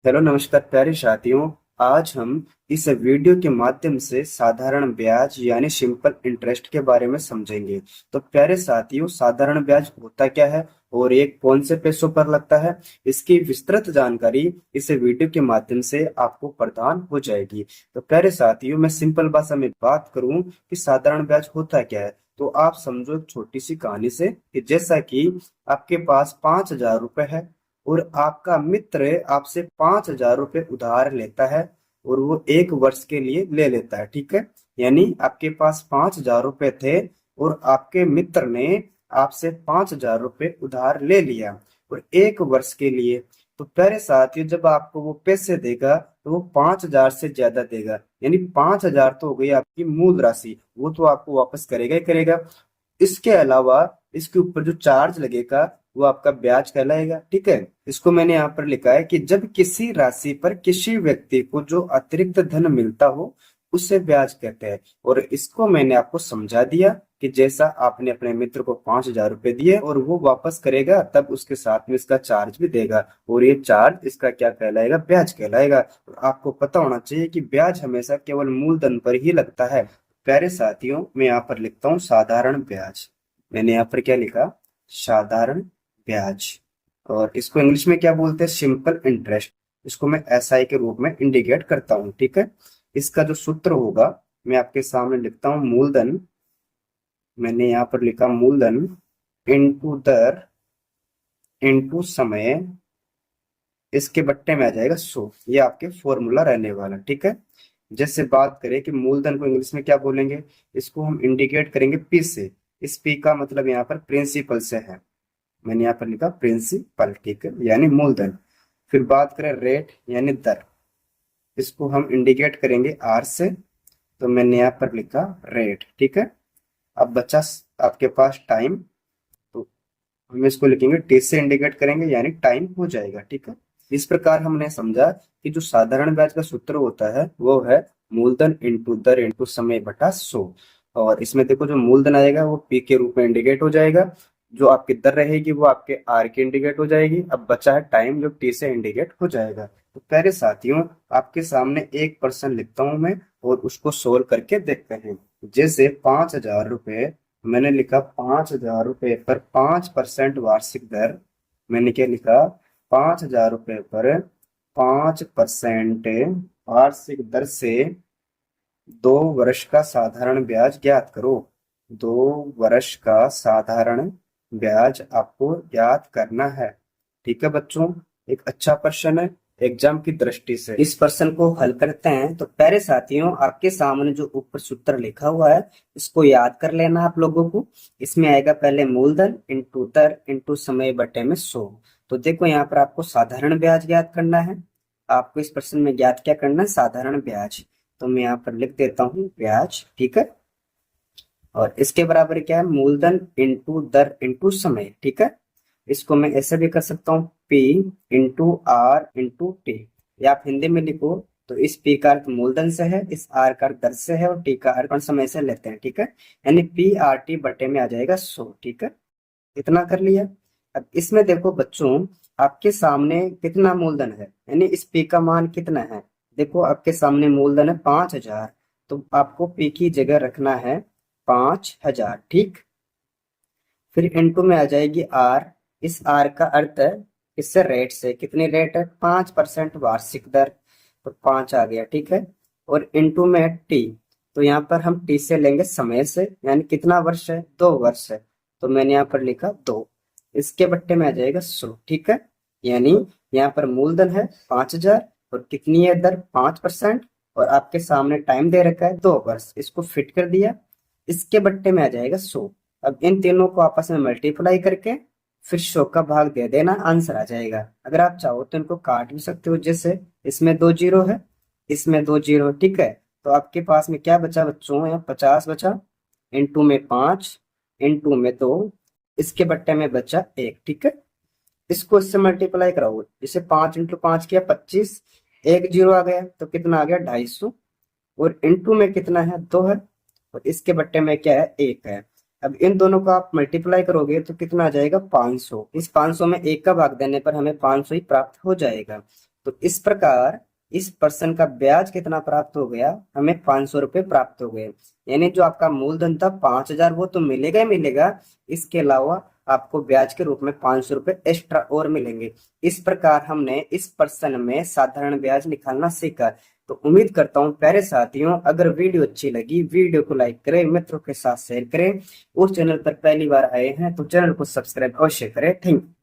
Hello नमस्कार प्यारे साथियों। आज हम इस वीडियो के माध्यम से साधारण ब्याज यानी सिंपल इंटरेस्ट के बारे में समझेंगे। तो प्यारे साथियों, साधारण ब्याज होता क्या है और ये कौन से पैसों पर लगता है, इसकी विस्तृत जानकारी इस वीडियो के माध्यम से आपको प्रदान हो जाएगी। तो प्यारे साथियों, मैं सिंपल भाषा में बात करूं कि साधारण ब्याज होता क्या है, तो आप समझो एक छोटी सी कहानी से कि जैसा कि आपके पास 5,000 रुपए है और आपका मित्र आपसे 5,000 रुपए उधार लेता है और वो 1 वर्ष के लिए ले लेता है। ठीक है, यानी आपके पास 5,000 रुपए थे और आपके मित्र ने आपसे 5,000 रुपए उधार ले लिया और 1 वर्ष के लिए। तो प्यारे साथियों, जब आपको वो पैसे देगा तो वो 5,000 से ज्यादा देगा, यानी 5,000 तो हो गई आपकी मूल राशि, वो तो आपको वापस करेगा ही करेगा। इसके अलावा इसके ऊपर जो चार्ज लगेगा वो आपका ब्याज कहलाएगा। ठीक है, इसको मैंने यहाँ पर लिखा है कि जब किसी राशि पर किसी व्यक्ति को जो अतिरिक्त धन मिलता हो उसे ब्याज कहते हैं। और इसको मैंने आपको समझा दिया कि जैसा आपने अपने मित्र को 5,000 रुपए दिए और वो वापस करेगा तब उसके साथ में इसका चार्ज भी देगा, और ये चार्ज इसका क्या कहलाएगा, ब्याज कहलाएगा। और आपको पता होना चाहिए कि ब्याज हमेशा केवल मूलधन पर ही लगता है। प्यारे साथियों, मैं यहाँ पर लिखता हूँ साधारण ब्याज। मैंने यहाँ पर क्या लिखा, साधारण ब्याज। और इसको इंग्लिश में क्या बोलते हैं, सिंपल इंटरेस्ट। इसको मैं एसआई के रूप में इंडिकेट करता हूँ। ठीक है, इसका जो सूत्र होगा मैं आपके सामने लिखता हूँ, मूलधन। मैंने यहाँ पर लिखा मूलधन इनटू दर इनटू समय, इसके बट्टे में आ जाएगा 100। ये आपके फॉर्मूला रहने वाला। ठीक है, जैसे बात करें कि मूलधन को इंग्लिश में क्या बोलेंगे, इसको हम इंडिकेट करेंगे पी से। इस पी का मतलब यहाँ पर प्रिंसिपल से है। मैंने यहाँ पर लिखा प्रिंसिपल। ठीक है, यानी मूलधन। फिर बात करें रेट यानी दर, इसको हम इंडिकेट करेंगे आर से। तो मैंने यहाँ पर लिखा रेट। ठीक है, अब बचा आपके पास टाइम, तो हम इसको लिखेंगे टी से इंडिकेट करेंगे, यानी टाइम हो जाएगा। ठीक है, इस प्रकार हमने समझा कि जो साधारण ब्याज का सूत्र होता है वो है मूलधन इंटू दर इंटू समय बटा 100। और इसमें देखो, जो मूलधन आएगा वो पी के रूप में इंडिकेट हो जाएगा, जो आपकी दर रहेगी वो आपके आर के इंडिकेट हो जाएगी। अब बचा है टाइम, जो टी से इंडिकेट हो जाएगा। तो प्यारे साथियों, आपके सामने एक पर्सन लिखता हूं मैं और उसको सोल्व करके देखते हैं। जैसे 5,000 रुपए मैंने लिखा, 5,000 रुपए पर 5% वार्षिक दर। मैंने क्या लिखा, 5,000 रुपए पर 5% वार्षिक दर से 2 वर्ष का साधारण ब्याज ज्ञात करो। 2 वर्ष का साधारण ब्याज आपको ज्ञात करना है। ठीक है बच्चों, एक अच्छा प्रश्न है एग्जाम की दृष्टि से। इस प्रश्न को हल करते हैं। तो प्यारे साथियों, आपके सामने जो ऊपर सूत्र लिखा हुआ है इसको याद कर लेना आप लोगों को। इसमें आएगा पहले मूलधन इंटू दर इंटू समय बटे में 100। तो देखो, यहाँ पर आपको साधारण ब्याज ज्ञात करना है। आपको इस प्रश्न में ज्ञात क्या करना है, साधारण ब्याज। तो मैं यहाँ पर लिख देता हूँ ब्याज। ठीक है, और इसके बराबर क्या है, मूलधन इंटू दर इंटू समय। ठीक है, इसको मैं ऐसे भी कर सकता हूँ, P into R into T. या आप हिंदी में लिखो तो इस पी का अर्थ मूलधन से है, इस आर का अर्थ दर से है और टी का अर्थ समय से लेते हैं। ठीक है, यानी पी आर टी बटे में आ जाएगा 100। ठीक है, इतना कर लिया। अब इसमें देखो बच्चों, आपके सामने कितना मूलधन है, यानी इस पी का मान कितना है। देखो, आपके सामने मूलधन है 5,000, तो आपको पी की जगह रखना है 5,000। ठीक, फिर इनटू में आ जाएगी आर। इस आर का अर्थ है इससे रेट से, कितनी रेट है, 5% वार्षिक दर, तो 5 आ गया। ठीक है, और इनटू में है टी। तो यहाँ पर हम टी से लेंगे समय से, यानी कितना वर्ष है, 2 वर्ष है। तो मैंने यहाँ पर लिखा 2, इसके बट्टे में आ जाएगा 100। ठीक है, यानी यहाँ पर मूलधन है 5,000 और कितनी है दर, 5%, और आपके सामने टाइम दे रखा है 2 वर्ष। इसको फिट कर दिया, इसके बट्टे में आ जाएगा 100। अब इन तीनों को आपस में मल्टीप्लाई करके फिर 100 का भाग दे देना, आंसर आ जाएगा। अगर आप चाहो तो इनको काट भी सकते हो, जैसे इसमें 2 जीरो है, इसमें 2 जीरो। ठीक है, तो आपके पास में क्या बचा बच्चों, यहाँ 50 बचा, इनटू में 5, इनटू में 2, इसके बट्टे में बचा 1। ठीक है, इसको इससे मल्टीप्लाई कराओ, इसे 5 इंटू 5 किया 25, एक जीरो आ गया तो कितना आ गया, 250। और इनटू में कितना है, 2 है, और इसके बट्टे में क्या है, 1 है। अब इन दोनों को आप मल्टीप्लाई करोगे तो कितना आ जाएगा, 500। इस 500 में 1 का भाग देने पर हमें 500 ही प्राप्त हो जाएगा। तो इस प्रकार इस पर्सन का ब्याज कितना प्राप्त हो गया, हमें 500 रुपये प्राप्त हो गए। यानी जो आपका मूलधन था 5,000 वो तो मिलेगा ही मिलेगा, इसके अलावा आपको ब्याज के रूप में 500 रुपये एक्स्ट्रा और मिलेंगे। इस प्रकार हमने इस पर्सन में साधारण ब्याज निकालना सीखा। तो उम्मीद करता हूँ प्यारे साथियों, अगर वीडियो अच्छी लगी वीडियो को लाइक करें, मित्रों के साथ शेयर करें। उस चैनल पर पहली बार आए हैं तो चैनल को सब्सक्राइब अवश्य करें। Thank you.